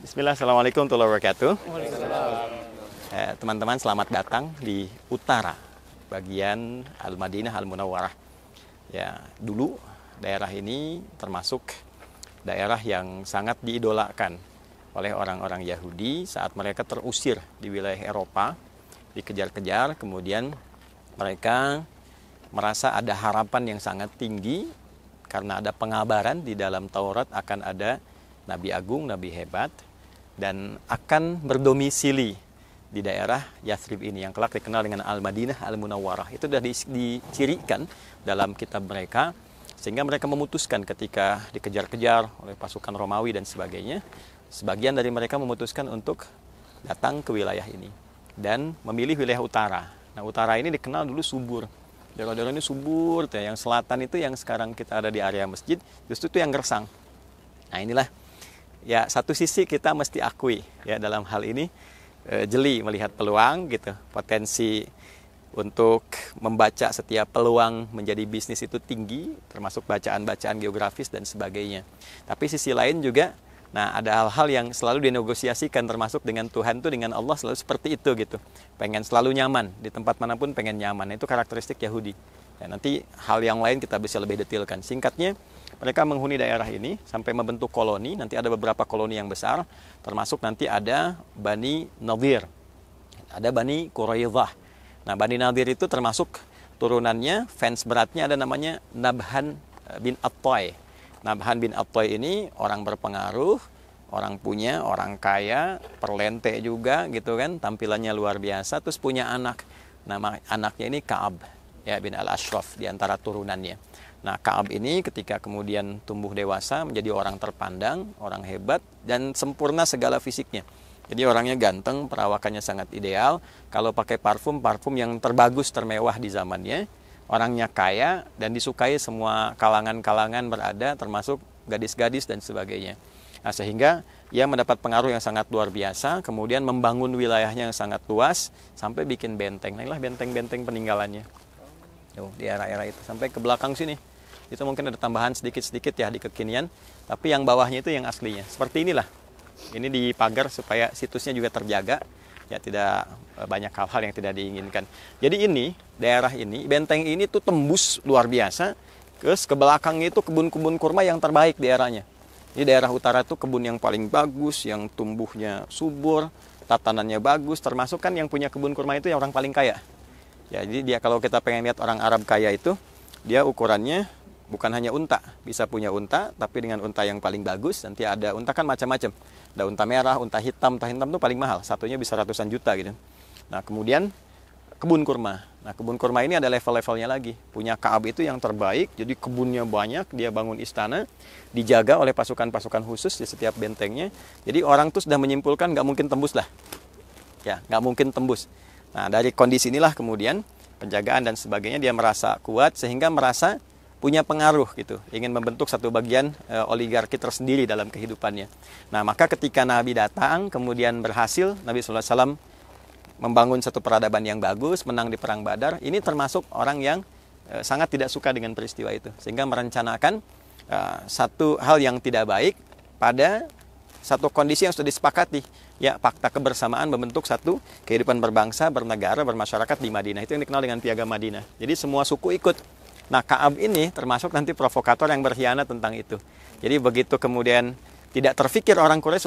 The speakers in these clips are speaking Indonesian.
Bismillah, Assalamualaikum warahmatullahi wabarakatuh. Teman-teman, selamat datang di utara bagian Al-Madinah Al-Munawwarah. Ya, dulu daerah ini termasuk daerah yang sangat diidolakan oleh orang-orang Yahudi saat mereka terusir di wilayah Eropa, dikejar-kejar, kemudian mereka merasa ada harapan yang sangat tinggi karena ada pengabaran di dalam Taurat akan ada Nabi Agung, Nabi hebat, dan akan berdomisili di daerah Yathrib ini yang kelak dikenal dengan Al-Madinah Al-Munawwarah. Itu sudah dicirikan dalam kitab mereka, sehingga mereka memutuskan ketika dikejar-kejar oleh pasukan Romawi dan sebagainya, sebagian dari mereka memutuskan untuk datang ke wilayah ini dan memilih wilayah utara. Nah, utara ini dikenal dulu subur. Daerah-daerah ini subur, yang selatan itu yang sekarang kita ada di area masjid, justru itu yang gersang. Nah, inilah ya, satu sisi kita mesti akui ya dalam hal ini jeli melihat peluang gitu, potensi untuk membaca setiap peluang menjadi bisnis itu tinggi, termasuk bacaan-bacaan geografis dan sebagainya. Tapi sisi lain juga, nah ada hal-hal yang selalu dinegosiasikan, termasuk dengan Tuhan tuh, dengan Allah selalu seperti itu gitu. Pengen selalu nyaman, di tempat manapun pengen nyaman. Itu karakteristik Yahudi. Ya, nanti hal yang lain kita bisa lebih detailkan. Singkatnya, mereka menghuni daerah ini sampai membentuk koloni. Nanti ada beberapa koloni yang besar, termasuk nanti ada Bani Nadir, ada Bani Quraidah. Nah, Bani Nadir itu termasuk turunannya, fans beratnya ada namanya Nabhan bin At-Tay. Nabhan bin At-Tay ini orang berpengaruh, orang punya, orang kaya, perlente juga gitu kan, tampilannya luar biasa, terus punya anak. Nama anaknya ini Ka'ab ya bin Al-Ashraf di antara turunannya. Nah, Ka'ab ini ketika kemudian tumbuh dewasa menjadi orang terpandang, orang hebat, dan sempurna segala fisiknya. Jadi orangnya ganteng, perawakannya sangat ideal. Kalau pakai parfum, parfum yang terbagus, termewah di zamannya. Orangnya kaya dan disukai semua kalangan-kalangan berada, termasuk gadis-gadis dan sebagainya. Nah, sehingga ia mendapat pengaruh yang sangat luar biasa, kemudian membangun wilayahnya yang sangat luas, sampai bikin benteng. Nah, inilah benteng-benteng peninggalannya. Di era-era itu, sampai ke belakang sini. Itu mungkin ada tambahan sedikit-sedikit ya di kekinian, tapi yang bawahnya itu yang aslinya. Seperti inilah. Ini dipagar supaya situsnya juga terjaga, ya tidak banyak hal-hal yang tidak diinginkan. Jadi ini, daerah ini, benteng ini tuh tembus luar biasa, terus ke belakangnya itu kebun-kebun kurma yang terbaik di daerahnya. Di daerah utara itu kebun yang paling bagus, yang tumbuhnya subur, tatanannya bagus, termasuk kan yang punya kebun kurma itu yang orang paling kaya. Ya, jadi dia kalau kita pengen lihat orang Arab kaya itu, dia ukurannya bukan hanya unta, bisa punya unta, tapi dengan unta yang paling bagus. Nanti ada unta kan macam-macam, ada unta merah, unta hitam itu paling mahal, satunya bisa ratusan juta gitu. Nah, kemudian kebun kurma. Nah, kebun kurma ini ada level-levelnya lagi. Punya Ka'ab itu yang terbaik, jadi kebunnya banyak, dia bangun istana, dijaga oleh pasukan-pasukan khusus di setiap bentengnya. Jadi orang tuh sudah menyimpulkan nggak mungkin tembus lah, ya nggak mungkin tembus. Nah, dari kondisi inilah kemudian penjagaan dan sebagainya dia merasa kuat, sehingga merasa punya pengaruh gitu, ingin membentuk satu bagian oligarki tersendiri dalam kehidupannya. Nah, maka ketika Nabi datang, kemudian berhasil, Nabi SAW membangun satu peradaban yang bagus, menang di Perang Badar, ini termasuk orang yang sangat tidak suka dengan peristiwa itu, sehingga merencanakan satu hal yang tidak baik pada satu kondisi yang sudah disepakati, ya fakta kebersamaan membentuk satu kehidupan berbangsa, bernegara, bermasyarakat di Madinah. Itu yang dikenal dengan Piagam Madinah. Jadi semua suku ikut. Nah, Ka'ab ini termasuk nanti provokator yang berkhianat tentang itu. Jadi begitu kemudian tidak terfikir orang Quraisy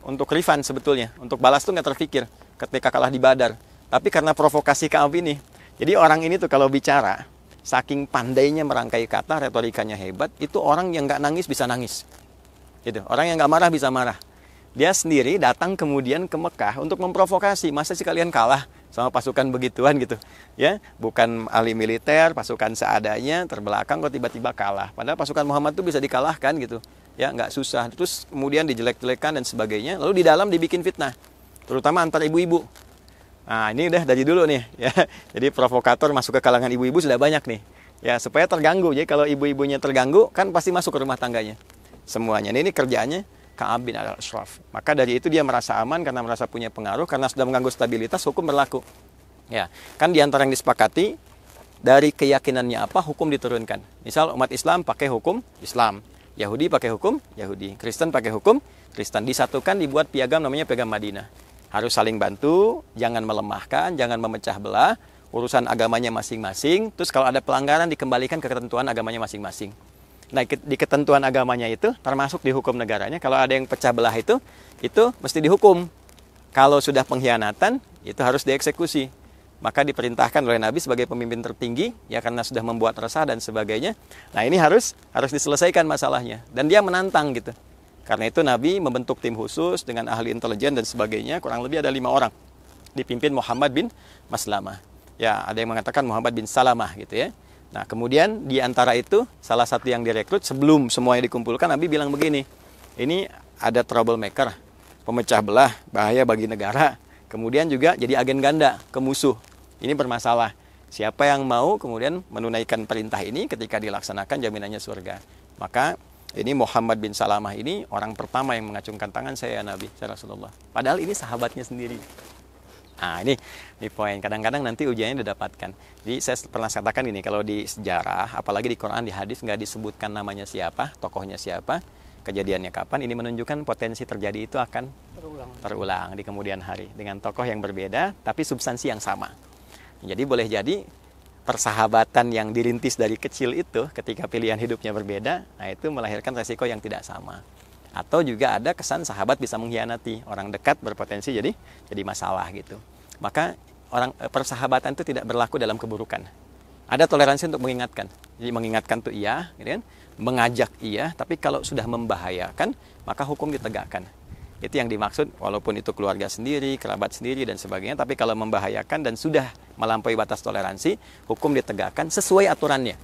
untuk refund sebetulnya, untuk balas tuh nggak terfikir ketika kalah di Badar. Tapi karena provokasi Ka'ab ini, jadi orang ini tuh kalau bicara, saking pandainya merangkai kata, retorikanya hebat, itu orang yang nggak nangis bisa nangis. Gitu. Orang yang nggak marah bisa marah. Dia sendiri datang kemudian ke Mekah untuk memprovokasi. Masa sih kalian kalah sama pasukan begituan gitu? Ya, bukan ahli militer, pasukan seadanya, terbelakang kok tiba-tiba kalah. Padahal pasukan Muhammad tuh bisa dikalahkan gitu. Ya, nggak susah. Terus kemudian dijelek-jelekan dan sebagainya. Lalu di dalam dibikin fitnah, terutama antar ibu-ibu. Nah, ini udah dari dulu nih. Ya, jadi provokator masuk ke kalangan ibu-ibu sudah banyak nih. Ya, supaya terganggu. Jadi kalau ibu-ibunya terganggu, kan pasti masuk ke rumah tangganya. Semuanya. Ini kerjaannya Ka'ab bin Al-Ashraf. Maka dari itu dia merasa aman karena merasa punya pengaruh, karena sudah mengganggu stabilitas, hukum berlaku. Ya, kan di antara yang disepakati dari keyakinannya apa hukum diturunkan. Misal umat Islam pakai hukum Islam, Yahudi pakai hukum Yahudi, Kristen pakai hukum Kristen. Disatukan, dibuat piagam namanya Piagam Madinah. Harus saling bantu, jangan melemahkan, jangan memecah belah, urusan agamanya masing-masing. Terus kalau ada pelanggaran dikembalikan ke ketentuan agamanya masing-masing. Nah, di ketentuan agamanya itu termasuk di hukum negaranya, kalau ada yang pecah belah itu mesti dihukum. Kalau sudah pengkhianatan, itu harus dieksekusi. Maka diperintahkan oleh Nabi sebagai pemimpin tertinggi, ya karena sudah membuat resah dan sebagainya. Nah, ini harus diselesaikan masalahnya. Dan dia menantang gitu. Karena itu Nabi membentuk tim khusus dengan ahli intelijen dan sebagainya, kurang lebih ada 5 orang. Dipimpin Muhammad bin Maslamah. Ya, ada yang mengatakan Muhammad bin Salamah gitu ya. Nah, kemudian di antara itu, salah satu yang direkrut sebelum semuanya dikumpulkan, Nabi bilang begini, ini ada troublemaker, pemecah belah, bahaya bagi negara. Kemudian juga jadi agen ganda ke musuh. Ini bermasalah. Siapa yang mau kemudian menunaikan perintah ini ketika dilaksanakan jaminannya surga. Maka ini Muhammad bin Salamah ini orang pertama yang mengacungkan tangan, saya Nabi, saya Rasulullah. Padahal ini sahabatnya sendiri. Nah, ini poin. Kadang-kadang nanti ujiannya didapatkan. Jadi saya pernah katakan ini, kalau di sejarah, apalagi di Quran, di hadis, nggak disebutkan namanya siapa, tokohnya siapa, kejadiannya kapan, ini menunjukkan potensi terjadi itu akan terulang di kemudian hari. Dengan tokoh yang berbeda, tapi substansi yang sama. Jadi boleh jadi persahabatan yang dirintis dari kecil itu, ketika pilihan hidupnya berbeda, nah itu melahirkan resiko yang tidak sama. Atau juga ada kesan sahabat bisa mengkhianati, orang dekat berpotensi jadi masalah gitu. Maka persahabatan itu tidak berlaku dalam keburukan. Ada toleransi untuk mengingatkan. Jadi mengingatkan itu iya, gitu kan? Mengajak iya, tapi kalau sudah membahayakan, maka hukum ditegakkan. Itu yang dimaksud, walaupun itu keluarga sendiri, kerabat sendiri dan sebagainya, tapi kalau membahayakan dan sudah melampaui batas toleransi, hukum ditegakkan sesuai aturannya.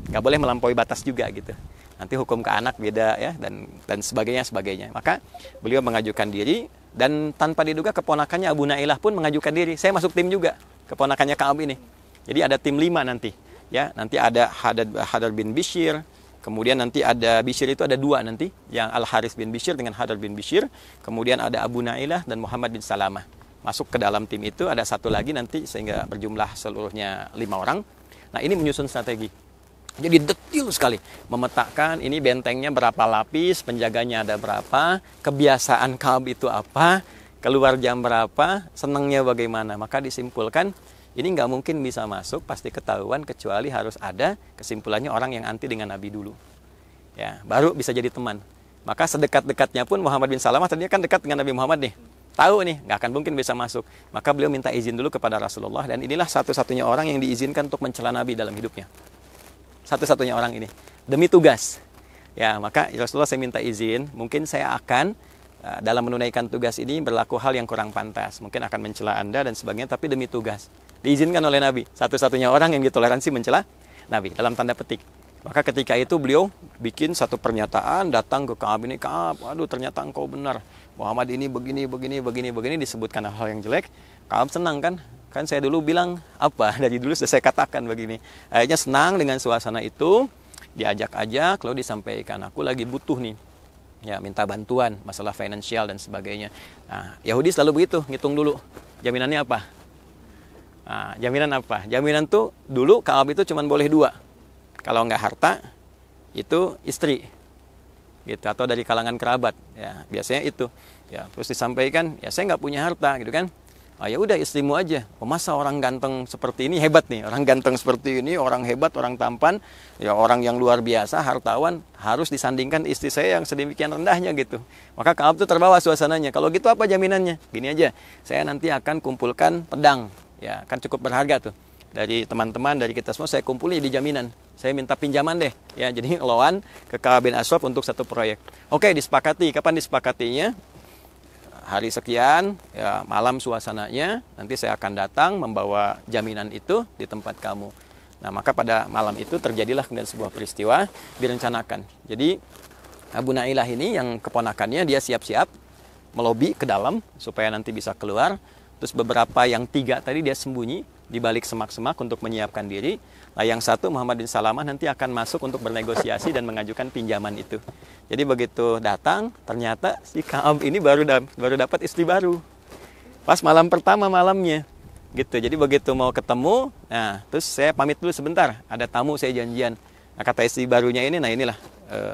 Nggak boleh melampaui batas juga gitu. Nanti hukum ke anak beda ya, dan sebagainya. Maka beliau mengajukan diri, dan tanpa diduga keponakannya Abu Nailah pun mengajukan diri. Saya masuk tim juga, keponakannya Ka'ab ini. Jadi ada tim 5 nanti. Ya, nanti ada Hadar bin Bishr, kemudian nanti ada Bishr itu ada 2 nanti, yang Al-Haris bin Bishr dengan Hadar bin Bishr, kemudian ada Abu Nailah dan Muhammad bin Salamah. Masuk ke dalam tim itu, ada 1 lagi nanti, sehingga berjumlah seluruhnya 5 orang. Nah, ini menyusun strategi. Jadi detail sekali, memetakan ini bentengnya berapa lapis, penjaganya ada berapa, kebiasaan Ka'ab itu apa, keluar jam berapa, senangnya bagaimana. Maka disimpulkan, ini nggak mungkin bisa masuk, pasti ketahuan, kecuali harus ada kesimpulannya orang yang anti dengan Nabi dulu. Ya, baru bisa jadi teman. Maka sedekat-dekatnya pun Muhammad bin Salamah tadinya kan dekat dengan Nabi Muhammad nih. Tahu nih, nggak akan mungkin bisa masuk. Maka beliau minta izin dulu kepada Rasulullah, dan inilah satu-satunya orang yang diizinkan untuk mencela Nabi dalam hidupnya. Satu-satunya orang ini, demi tugas. Ya, maka Rasulullah, saya minta izin, mungkin saya akan dalam menunaikan tugas ini berlaku hal yang kurang pantas. Mungkin akan mencela Anda dan sebagainya, tapi demi tugas. Diizinkan oleh Nabi, satu-satunya orang yang ditoleransi mencela Nabi, dalam tanda petik. Maka ketika itu beliau bikin satu pernyataan, datang ke Ka'ab ini, Ka'ab, aduh ternyata engkau benar. Muhammad ini begini, disebutkan hal yang jelek. Ka'ab senang kan? Kan saya dulu bilang apa, dari dulu sudah saya katakan begini. Akhirnya senang dengan suasana itu, diajak-ajak, lalu disampaikan, aku lagi butuh nih, ya minta bantuan, masalah finansial dan sebagainya. Nah, Yahudi selalu begitu, ngitung dulu, jaminannya apa? Nah, jaminan apa? Jaminan tuh dulu Ka'ab itu cuma boleh 2. Kalau nggak harta, itu istri, gitu, atau dari kalangan kerabat, ya biasanya itu. Ya, terus disampaikan, ya saya nggak punya harta, gitu kan? Ah, ya udah istrimu aja. Oh, masa orang ganteng seperti ini hebat nih, orang ganteng seperti ini, orang hebat, orang tampan, ya orang yang luar biasa, hartawan, harus disandingkan istri saya yang sedemikian rendahnya gitu. Maka Ka'ab tuh terbawa suasananya. Kalau gitu apa jaminannya? Gini aja, saya nanti akan kumpulkan pedang, ya kan cukup berharga tuh. Dari teman-teman, dari kita semua saya kumpulin di jaminan. Saya minta pinjaman deh, ya jadi loan ke Ka'ab bin Ashraf untuk satu proyek. Oke, disepakati. Kapan disepakatinya? Hari sekian, ya malam suasananya, nanti saya akan datang membawa jaminan itu di tempat kamu. Nah, maka pada malam itu terjadilah kemudian sebuah peristiwa direncanakan. Jadi Abu Nailah ini yang keponakannya, dia siap-siap melobi ke dalam supaya nanti bisa keluar. Terus beberapa yang 3 tadi dia sembunyi di balik semak-semak untuk menyiapkan diri. Nah, yang 1 Muhammad bin Salamah nanti akan masuk untuk bernegosiasi dan mengajukan pinjaman itu. Jadi begitu datang, ternyata si Ka'ab ini baru dapat istri baru. Pas malam pertama malamnya, gitu. Jadi begitu mau ketemu, nah terus saya pamit dulu sebentar, ada tamu saya janjian. Nah, kata istri barunya ini, nah inilah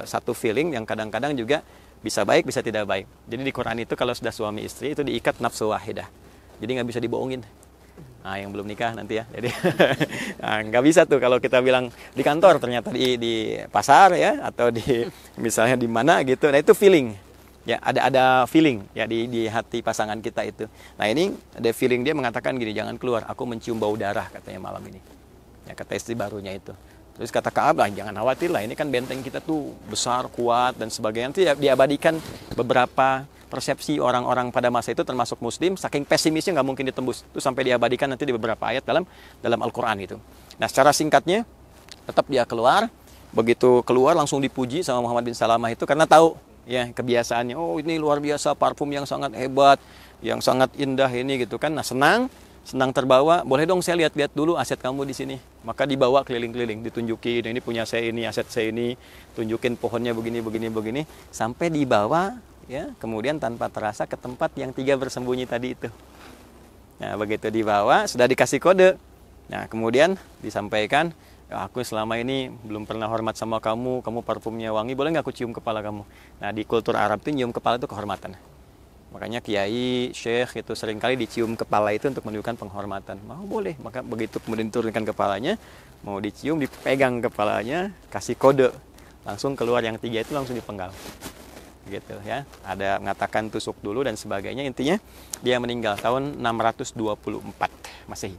satu feeling yang kadang-kadang juga bisa baik, bisa tidak baik. Jadi di Quran itu kalau sudah suami istri itu diikat nafsu wahidah. Jadi nggak bisa dibohongin. Nah, yang belum nikah nanti ya. Jadi nah, nggak bisa tuh kalau kita bilang di kantor, ternyata di pasar ya, atau di misalnya di mana gitu. Nah, itu feeling. Ya, ada feeling ya di hati pasangan kita itu. Nah, ini ada feeling, dia mengatakan gini, jangan keluar, aku mencium bau darah katanya malam ini. Ya, kata istri barunya itu. Terus kata Ka'ab, jangan khawatir lah, ini kan benteng kita tuh besar, kuat dan sebagainya. Nanti diabadikan beberapa persepsi orang-orang pada masa itu termasuk muslim, saking pesimisnya nggak mungkin ditembus. Itu sampai diabadikan nanti di beberapa ayat dalam Al-Qur'an itu. Nah, secara singkatnya tetap dia keluar. Begitu keluar langsung dipuji sama Muhammad bin Salamah itu karena tahu ya kebiasaannya, oh ini luar biasa, parfum yang sangat hebat, yang sangat indah ini gitu kan. Nah, senang terbawa, boleh dong saya lihat-lihat dulu aset kamu di sini. Maka dibawa keliling-keliling, ditunjukin, ini punya saya ini, aset saya ini, tunjukin pohonnya begini, sampai dibawa ya, kemudian tanpa terasa ke tempat yang 3 bersembunyi tadi itu. Nah, begitu dibawa, sudah dikasih kode. Nah, kemudian disampaikan, ya, aku selama ini belum pernah hormat sama kamu parfumnya wangi, boleh nggak aku cium kepala kamu? Nah, di kultur Arab itu nyium kepala itu kehormatan. Makanya kiai, syekh itu seringkali dicium kepala itu untuk menunjukkan penghormatan. Mau boleh, maka begitu kemudian turunkan kepalanya, mau dicium, dipegang kepalanya, kasih kode, langsung keluar yang 3 itu langsung dipenggal. Gitu ya. Ada mengatakan tusuk dulu dan sebagainya. Intinya dia meninggal tahun 624 Masehi.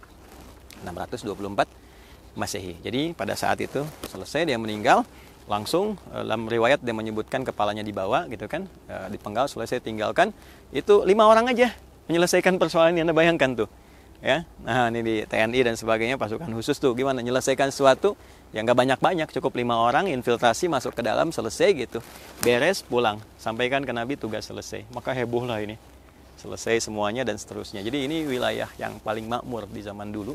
624 Masehi. Jadi pada saat itu selesai dia meninggal, langsung dalam riwayat dia menyebutkan kepalanya dibawa gitu kan, dipenggal, selesai tinggalkan. Itu 5 orang aja menyelesaikan persoalan ini. Anda bayangkan tuh ya. Nah, ini di TNI dan sebagainya, pasukan khusus tuh gimana menyelesaikan sesuatu yang nggak banyak-banyak, cukup 5 orang infiltrasi masuk ke dalam, selesai gitu, beres, pulang, sampaikan ke Nabi, tugas selesai. Maka heboh lah ini, selesai semuanya dan seterusnya. Jadi ini wilayah yang paling makmur di zaman dulu,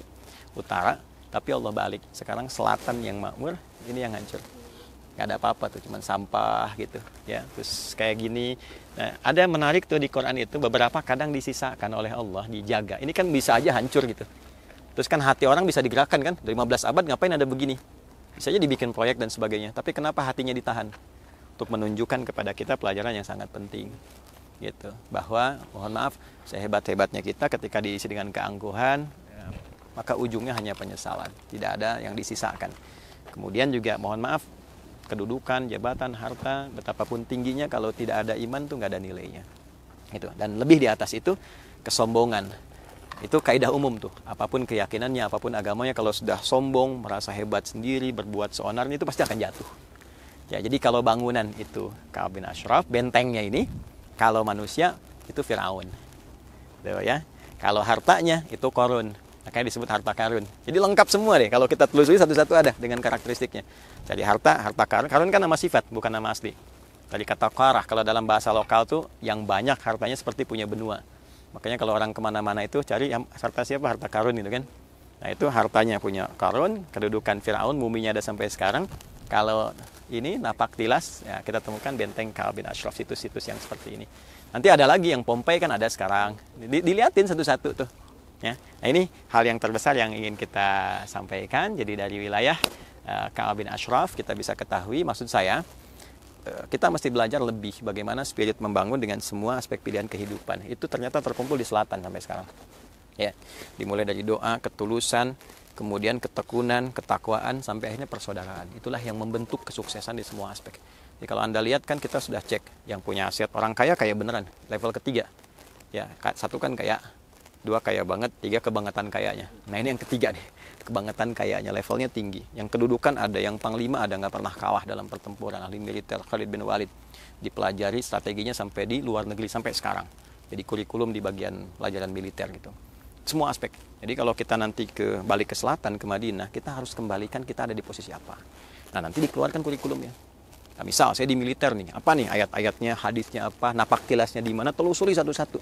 utara, tapi Allah balik, sekarang selatan yang makmur, ini yang hancur. Gak ada apa-apa tuh, cuman sampah gitu ya, terus kayak gini. Nah, ada menarik tuh di Quran itu, beberapa kadang disisakan oleh Allah, dijaga. Ini kan bisa aja hancur gitu. Terus kan hati orang bisa digerakkan kan, 15 abad ngapain ada begini, bisa aja dibikin proyek dan sebagainya. Tapi kenapa hatinya ditahan? Untuk menunjukkan kepada kita pelajaran yang sangat penting gitu, bahwa mohon maaf, sehebat-hebatnya kita ketika diisi dengan keangkuhan ya, maka ujungnya hanya penyesalan, tidak ada yang disisakan. Kemudian juga mohon maaf, kedudukan, jabatan, harta, betapapun tingginya, kalau tidak ada iman tuh nggak ada nilainya. Itu. Dan lebih di atas itu kesombongan. Itu kaidah umum tuh. Apapun keyakinannya, apapun agamanya, kalau sudah sombong, merasa hebat sendiri, berbuat seonar, itu pasti akan jatuh. Ya, jadi kalau bangunan itu Ka'ab bin Ashraf, bentengnya ini, kalau manusia itu Firaun. Tuh, ya. Kalau hartanya itu Qarun. Makanya disebut harta karun. Jadi lengkap semua deh. Kalau kita telusuri satu-satu ada dengan karakteristiknya. Jadi harta karun. Karun kan nama sifat, bukan nama asli. Tadi kata qarah, kalau dalam bahasa lokal tuh yang banyak hartanya seperti punya benua. Makanya kalau orang kemana-mana itu cari harta siapa? Harta karun gitu kan. Nah, itu hartanya punya Qarun, kedudukan Firaun, muminya ada sampai sekarang. Kalau ini napak tilas, ya kita temukan benteng Ka'ab bin Ashraf, situs-situs yang seperti ini. Nanti ada lagi yang Pompei kan ada sekarang. Dilihatin satu-satu tuh. Ya. Nah, ini hal yang terbesar yang ingin kita sampaikan. Jadi dari wilayah Ka'ab bin Ashraf kita bisa ketahui, maksud saya kita mesti belajar lebih bagaimana spirit membangun dengan semua aspek pilihan kehidupan. Itu ternyata terkumpul di selatan sampai sekarang. Ya, dimulai dari doa, ketulusan, kemudian ketekunan, ketakwaan, sampai akhirnya persaudaraan. Itulah yang membentuk kesuksesan di semua aspek. Jadi kalau Anda lihat kan kita sudah cek yang punya aset, orang kaya beneran, level ketiga. Ya, satu kan kaya, 2 kaya banget, 3 kebangetan kayanya. Nah, ini yang ketiga nih, kebangetan kayanya, levelnya tinggi. Yang kedudukan ada, yang panglima ada, nggak pernah kalah dalam pertempuran, ahli militer Khalid bin Walid. Dipelajari strateginya sampai di luar negeri sampai sekarang. Jadi kurikulum di bagian pelajaran militer gitu. Semua aspek. Jadi kalau kita nanti balik ke selatan, ke Madinah, kita harus kembalikan kita ada di posisi apa. Nah, nanti dikeluarkan kurikulumnya. Nah, misal saya di militer nih, apa nih ayat-ayatnya, hadisnya apa, napak tilasnya di mana, telusuri satu-satu.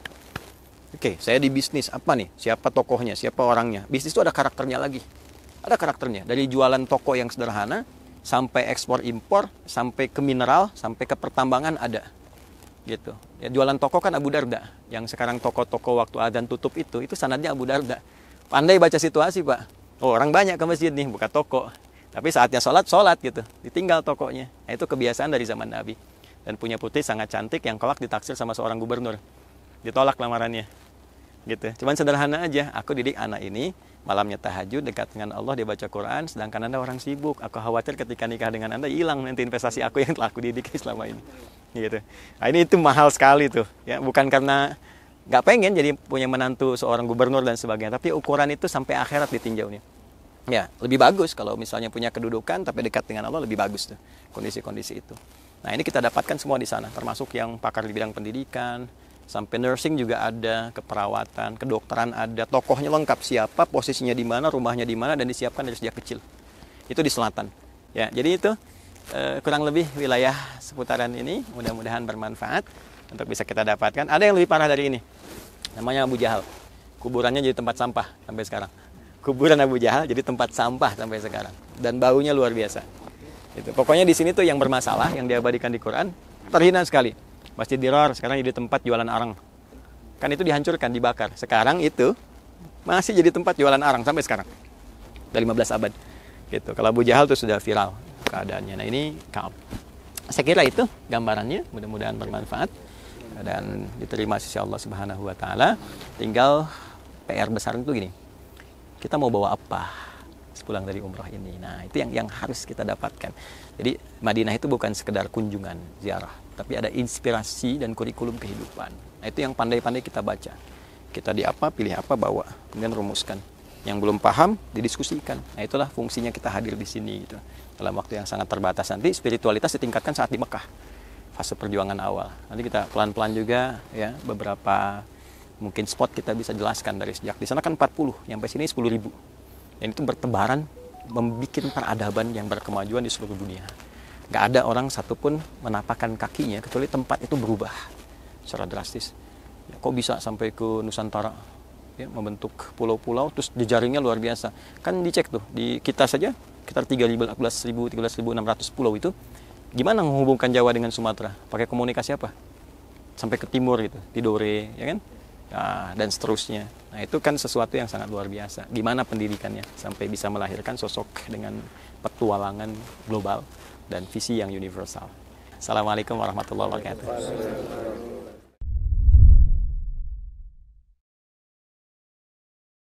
Oke, saya di bisnis, apa nih? Siapa tokohnya, siapa orangnya? Bisnis itu ada karakternya lagi. Ada karakternya. Dari jualan toko yang sederhana, sampai ekspor impor, sampai ke mineral, sampai ke pertambangan ada. Gitu. Ya, jualan toko kan Abu Darda. Yang sekarang toko-toko waktu adzan tutup itu sanadnya Abu Darda. Pandai baca situasi, Pak. Oh, orang banyak ke masjid nih, buka toko. Tapi saatnya sholat gitu. Ditinggal tokonya. Nah, itu kebiasaan dari zaman Nabi. Dan punya putri sangat cantik yang kelak ditaksir sama seorang gubernur. Ditolak lamarannya. Gitu. Cuman sederhana aja. Aku didik anak ini, malamnya tahajud, dekat dengan Allah, dia baca Quran, sedangkan Anda orang sibuk. Aku khawatir ketika nikah dengan Anda, hilang nanti investasi aku yang telah aku didik selama ini. Gitu. Nah, ini itu mahal sekali tuh. Ya, bukan karena nggak pengen jadi punya menantu seorang gubernur dan sebagainya, tapi ukuran itu sampai akhirat ditinjaunya. Ya, lebih bagus kalau misalnya punya kedudukan tapi dekat dengan Allah, lebih bagus tuh kondisi-kondisi itu. Nah, ini kita dapatkan semua di sana, termasuk yang pakar di bidang pendidikan, sampai nursing juga ada, keperawatan, kedokteran ada, tokohnya lengkap, siapa, posisinya di mana, rumahnya di mana, dan disiapkan dari sejak kecil. Itu di selatan. Ya, jadi itu kurang lebih wilayah seputaran ini, mudah-mudahan bermanfaat untuk bisa kita dapatkan. Ada yang lebih parah dari ini, namanya Abu Jahal. Kuburannya jadi tempat sampah sampai sekarang. Kuburan Abu Jahal jadi tempat sampah sampai sekarang, dan baunya luar biasa. Itu. Pokoknya di sini tuh yang bermasalah, yang diabadikan di Quran, terhina sekali. Masjid Dirar sekarang jadi tempat jualan arang. Kan itu dihancurkan, dibakar. Sekarang itu masih jadi tempat jualan arang sampai sekarang. Dari 15 abad. Gitu. Kalau Abu Jahal itu sudah viral keadaannya. Nah, ini Ka'ab. Saya kira itu gambarannya, mudah-mudahan bermanfaat dan diterima sisi Allah Subhanahu wa taala. Tinggal PR besar itu gini. Kita mau bawa apa sepulang dari umroh ini? Nah, itu yang harus kita dapatkan. Jadi Madinah itu bukan sekedar kunjungan ziarah, tapi ada inspirasi dan kurikulum kehidupan. Nah, itu yang pandai-pandai kita baca. Kita di apa, pilih apa, bawa, kemudian rumuskan. Yang belum paham, didiskusikan. Nah, itulah fungsinya kita hadir di sini gitu. Dalam waktu yang sangat terbatas. Nanti spiritualitas ditingkatkan saat di Mekah, fase perjuangan awal. Nanti kita pelan-pelan juga ya, beberapa mungkin spot kita bisa jelaskan dari sejak di sana kan 40, sampai sini 10.000. Dan itu bertebaran, membuat peradaban yang berkemajuan di seluruh dunia. Gak ada orang satupun menapakkan kakinya kecuali tempat itu berubah secara drastis. Ya, kok bisa sampai ke Nusantara, ya, membentuk pulau-pulau, terus jejaringnya luar biasa. Kan dicek tuh, di kita saja sekitar 13.600 pulau itu. Gimana menghubungkan Jawa dengan Sumatera? Pakai komunikasi apa? Sampai ke timur gitu, Tidore, ya kan? Nah, dan seterusnya. Nah, itu kan sesuatu yang sangat luar biasa. Gimana pendidikannya sampai bisa melahirkan sosok dengan petualangan global dan visi yang universal. Assalamualaikum warahmatullahi wabarakatuh.